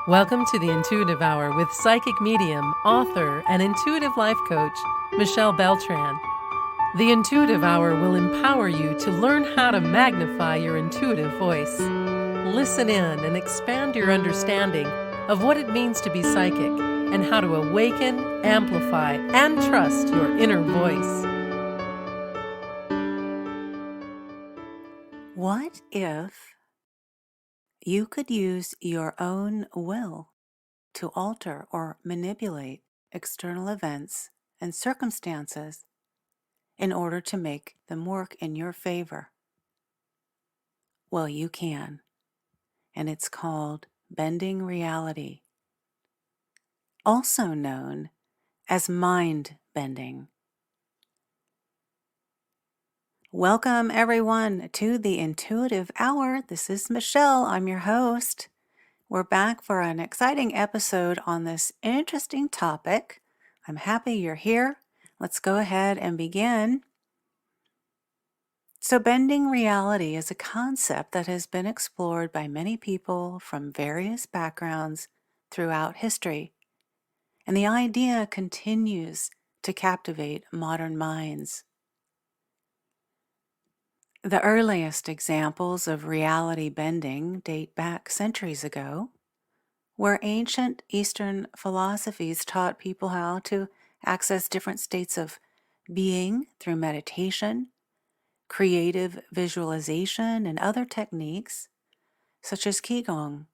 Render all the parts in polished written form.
Welcome to the Intuitive Hour with psychic medium, author, and intuitive life coach, Michelle Beltran. The Intuitive Hour will empower you to learn how to magnify your intuitive voice. Listen in and expand your understanding of what it means to be psychic and how to awaken, amplify, and trust your inner voice. What if you could use your own will to alter or manipulate external events and circumstances in order to make them work in your favor? Well, you can, and it's called bending reality, also known as mind bending. Welcome, everyone, to the Intuitive Hour. This is Michelle. I'm your host. We're back for an exciting episode on this interesting topic. I'm happy you're here. Let's go ahead and begin. So, bending reality is a concept that has been explored by many people from various backgrounds throughout history. And the idea continues to captivate modern minds. The earliest examples of reality bending date back centuries ago, where ancient Eastern philosophies taught people how to access different states of being through meditation, creative visualization, and other techniques, such as Qigong.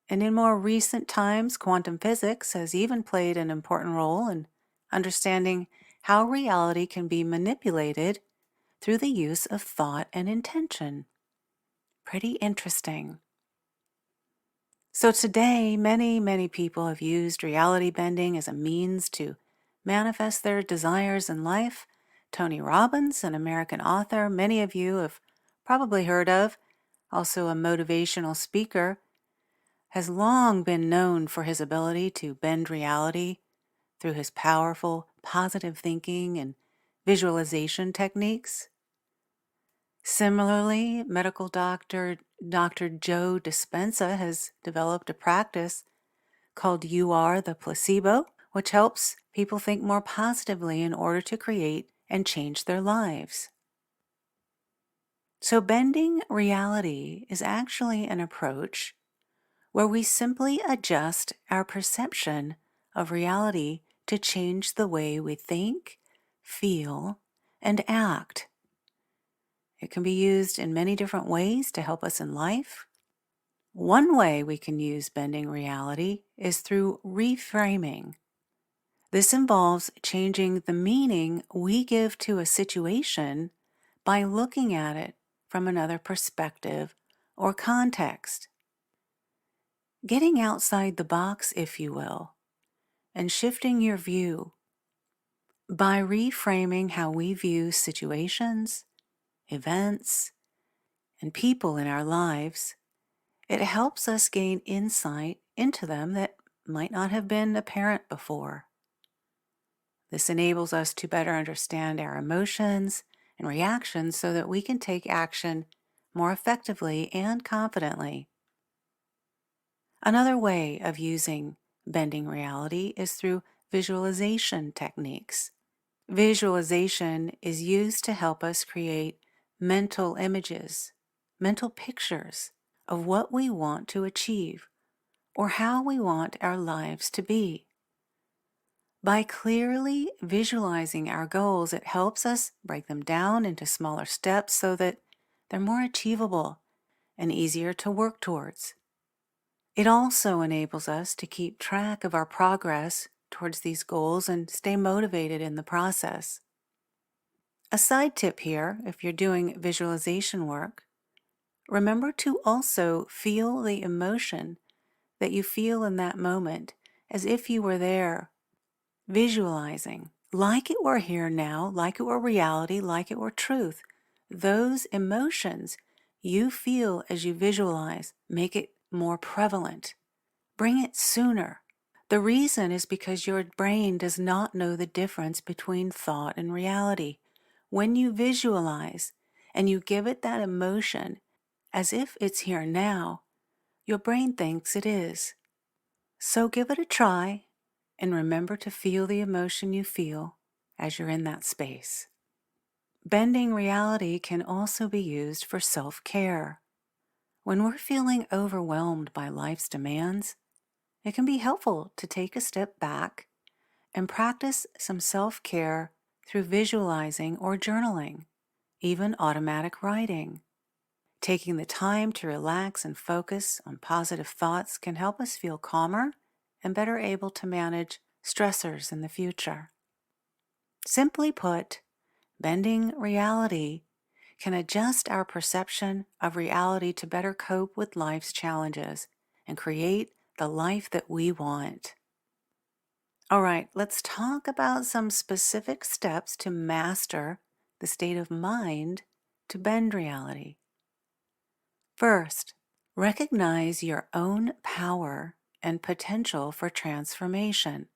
And in more recent times, quantum physics has even played an important role in understanding how reality can be manipulated through the use of thought and intention. Pretty interesting. So today, many people have used reality bending as a means to manifest their desires in life. Tony Robbins, an American author many of you have probably heard of, also a motivational speaker, has long been known for his ability to bend reality through his powerful positive thinking and visualization techniques. Similarly, medical doctor Dr. Joe Dispenza has developed a practice called You Are the Placebo, which helps people think more positively in order to create and change their lives. So, bending reality is actually an approach where we simply adjust our perception of reality to change the way we think, feel, and act. It can be used in many different ways to help us in life. One way we can use bending reality is through reframing. This involves changing the meaning we give to a situation by looking at it from another perspective or context. Getting outside the box, if you will, and shifting your view. By reframing how we view situations, events, and people in our lives, it helps us gain insight into them that might not have been apparent before. This enables us to better understand our emotions and reactions so that we can take action more effectively and confidently. Another way of using bending reality is through visualization techniques. Visualization is used to help us create mental images, mental pictures of what we want to achieve or how we want our lives to be. By clearly visualizing our goals, it helps us break them down into smaller steps so that they're more achievable and easier to work towards. It also enables us to keep track of our progress towards these goals and stay motivated in the process. A side tip here, if you're doing visualization work, remember to also feel the emotion that you feel in that moment as if you were there, visualizing, like it were here now, like it were reality, like it were truth. Those emotions you feel as you visualize make it more prevalent. Bring it sooner. The reason is because your brain does not know the difference between thought and reality. When you visualize and you give it that emotion as if it's here now, your brain thinks it is. So give it a try and remember to feel the emotion you feel as you're in that space. Bending reality can also be used for self-care. When we're feeling overwhelmed by life's demands, it can be helpful to take a step back and practice some self-care through visualizing or journaling, even automatic writing. Taking the time to relax and focus on positive thoughts can help us feel calmer and better able to manage stressors in the future. Simply put, bending reality can adjust our perception of reality to better cope with life's challenges and create the life that we want. All right, let's talk about some specific steps to master the state of mind to bend reality. First, recognize your own power and potential for transformation.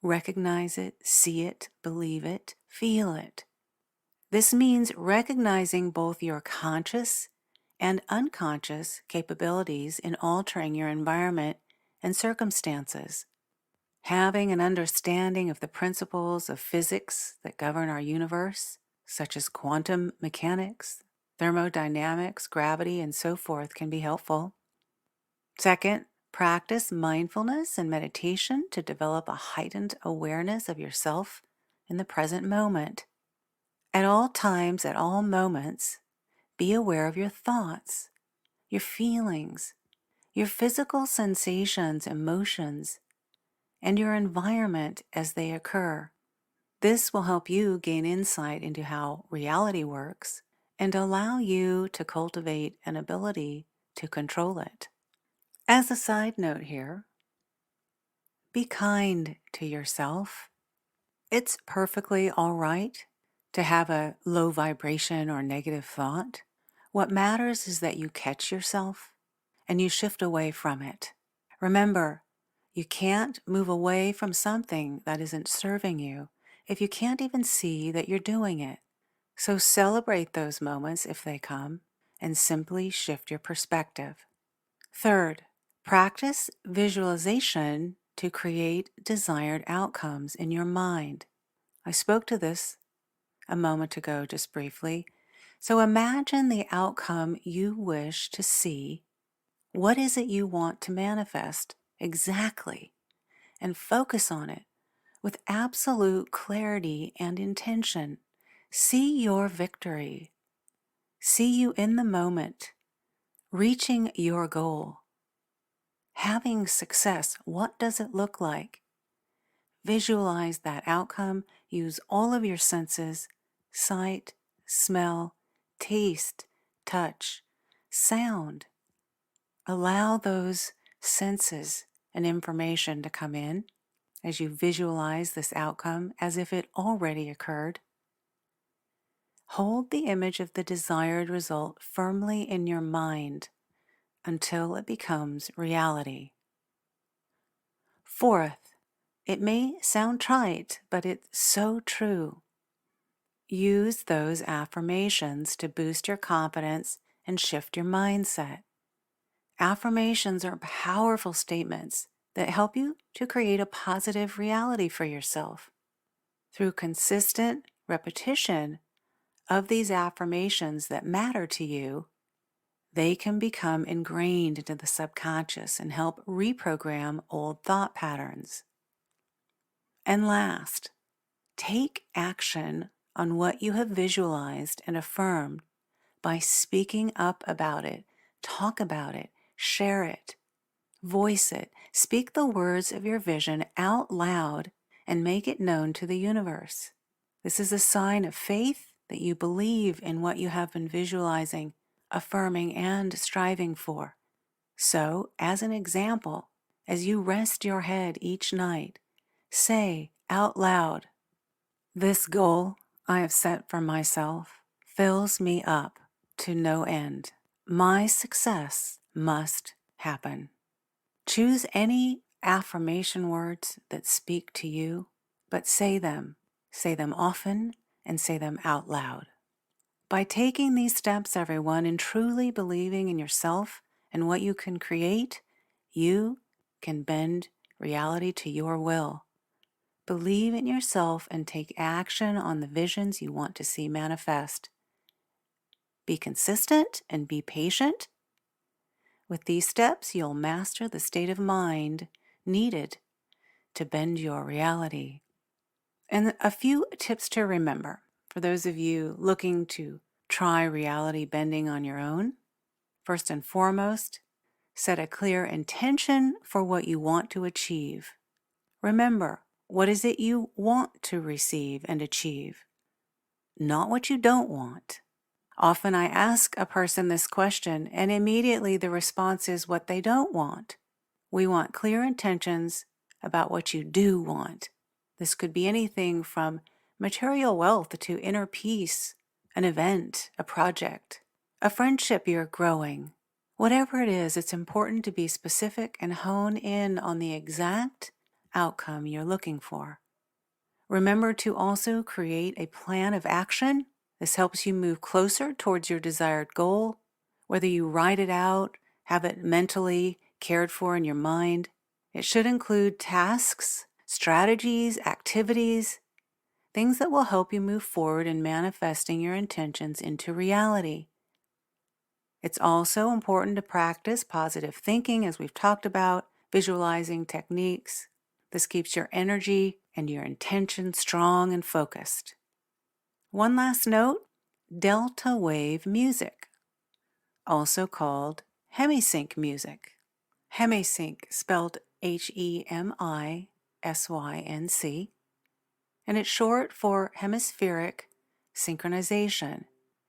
Recognize it, see it, believe it, feel it. This means recognizing both your conscious and unconscious capabilities in altering your environment and circumstances. Having an understanding of the principles of physics that govern our universe, such as quantum mechanics, thermodynamics, gravity, and so forth, can be helpful. Second, practice mindfulness and meditation to develop a heightened awareness of yourself in the present moment. At all times, at all moments, be aware of your thoughts, your feelings, your physical sensations, emotions, and your environment as they occur. This will help you gain insight into how reality works and allow you to cultivate an ability to control it. As a side note here, be kind to yourself. It's perfectly all right to have a low vibration or negative thought. What matters is that you catch yourself and you shift away from it. Remember, you can't move away from something that isn't serving you if you can't even see that you're doing it. So celebrate those moments if they come and simply shift your perspective. Third, practice visualization to create desired outcomes in your mind. I spoke to this a moment ago just briefly. So imagine the outcome you wish to see. What is it you want to manifest exactly? And focus on it with absolute clarity and intention. See your victory. See you in the moment, reaching your goal. Having success, what does it look like? Visualize that outcome. Use all of your senses: sight, smell, taste, touch, sound. Allow those senses and information to come in as you visualize this outcome as if it already occurred. Hold the image of the desired result firmly in your mind until it becomes reality. Fourth, it may sound trite, but it's so true. Use those affirmations to boost your confidence and shift your mindset. Affirmations are powerful statements that help you to create a positive reality for yourself. Through consistent repetition of these affirmations that matter to you, they can become ingrained into the subconscious and help reprogram old thought patterns. And last, take action on what you have visualized and affirmed by speaking up about it, talk about it, share it, voice it, speak the words of your vision out loud and make it known to the universe. This is a sign of faith that you believe in what you have been visualizing, affirming, and striving for. So, as an example, as you rest your head each night, say out loud, "This goal I have set for myself fills me up to no end. My success must happen." Choose any affirmation words that speak to you, but say them. Say them often and say them out loud. By taking these steps, everyone, and truly believing in yourself and what you can create, you can bend reality to your will. Believe in yourself and take action on the visions you want to see manifest. Be consistent and be patient. With these steps, you'll master the state of mind needed to bend your reality. And a few tips to remember for those of you looking to try reality bending on your own. First and foremost, set a clear intention for what you want to achieve. Remember, what is it you want to receive and achieve? Not what you don't want. Often I ask a person this question, and immediately the response is what they don't want. We want clear intentions about what you do want. This could be anything from material wealth to inner peace, an event, a project, a friendship you're growing. Whatever it is, it's important to be specific and hone in on the exact outcome you're looking for. Remember to also create a plan of action. This helps you move closer towards your desired goal, whether you write it out, have it mentally cared for in your mind. It should include tasks, strategies, activities, things that will help you move forward in manifesting your intentions into reality. It's also important to practice positive thinking, as we've talked about, visualizing techniques. This keeps your energy and your intention strong and focused. One last note, delta wave music, also called hemisync music. Hemisync, spelled Hemisync, and it's short for hemispheric synchronization.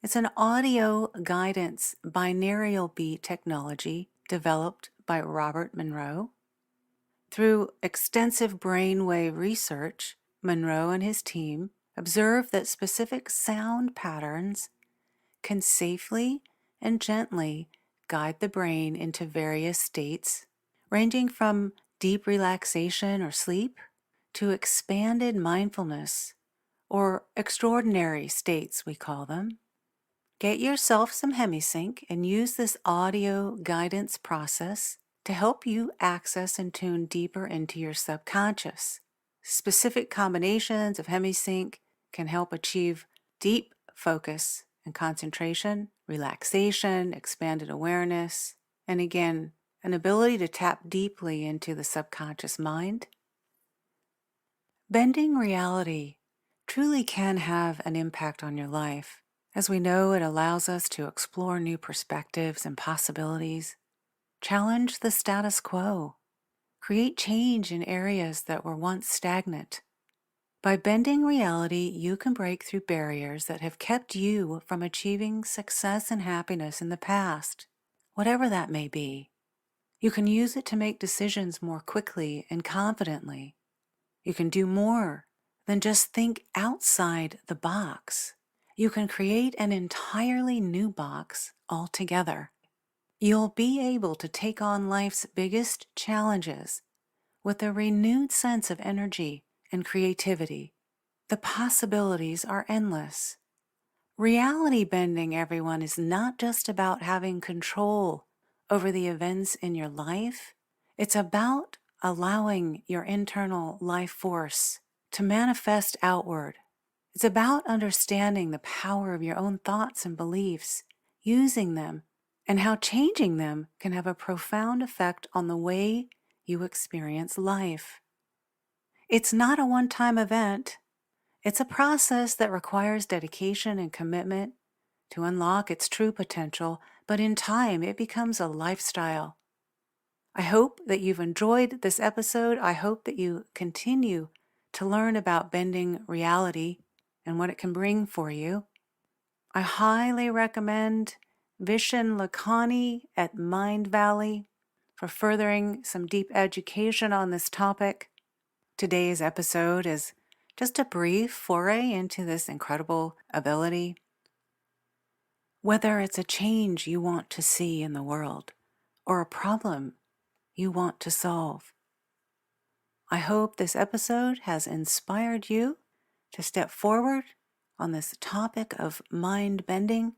It's an audio guidance binaural beat technology developed by Robert Monroe. Through extensive brainwave research, Monroe and his team observed that specific sound patterns can safely and gently guide the brain into various states, ranging from deep relaxation or sleep to expanded mindfulness, or extraordinary states, we call them. Get yourself some hemisync and use this audio guidance process to help you access and tune deeper into your subconscious. Specific combinations of hemisync can help achieve deep focus and concentration, relaxation, expanded awareness, and again, an ability to tap deeply into the subconscious mind. Bending reality truly can have an impact on your life. As we know, it allows us to explore new perspectives and possibilities, challenge the status quo, create change in areas that were once stagnant. By bending reality, you can break through barriers that have kept you from achieving success and happiness in the past, whatever that may be. You can use it to make decisions more quickly and confidently. You can do more than just think outside the box. You can create an entirely new box altogether. You'll be able to take on life's biggest challenges with a renewed sense of energy and creativity. The possibilities are endless. Reality bending, everyone, is not just about having control over the events in your life. It's about allowing your internal life force to manifest outward. It's about understanding the power of your own thoughts and beliefs, using them, and how changing them can have a profound effect on the way you experience life. It's not a one-time event. It's a process that requires dedication and commitment to unlock its true potential, but in time it becomes a lifestyle. I hope that you've enjoyed this episode. I hope that you continue to learn about bending reality and what it can bring for you. I highly recommend Vishen Lakhani at Mind Valley for furthering some deep education on this topic. Today's episode is just a brief foray into this incredible ability. Whether it's a change you want to see in the world or a problem you want to solve, I hope this episode has inspired you to step forward on this topic of mind bending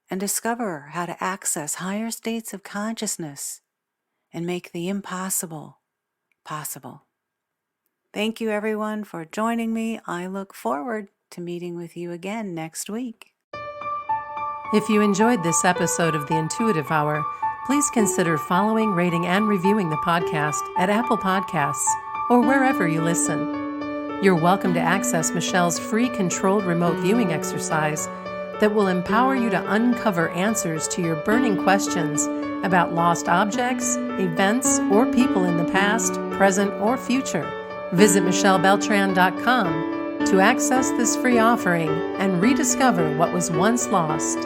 and discover how to access higher states of consciousness and make the impossible possible. Thank you, everyone, for joining me. I look forward to meeting with you again next week. If you enjoyed this episode of the Intuitive Hour, please consider following, rating, and reviewing the podcast at Apple Podcasts or wherever you listen. You're welcome to access Michelle's free controlled remote viewing exercise that will empower you to uncover answers to your burning questions about lost objects, events, or people in the past, present, or future. Visit michellebeltran.com to access this free offering and rediscover what was once lost.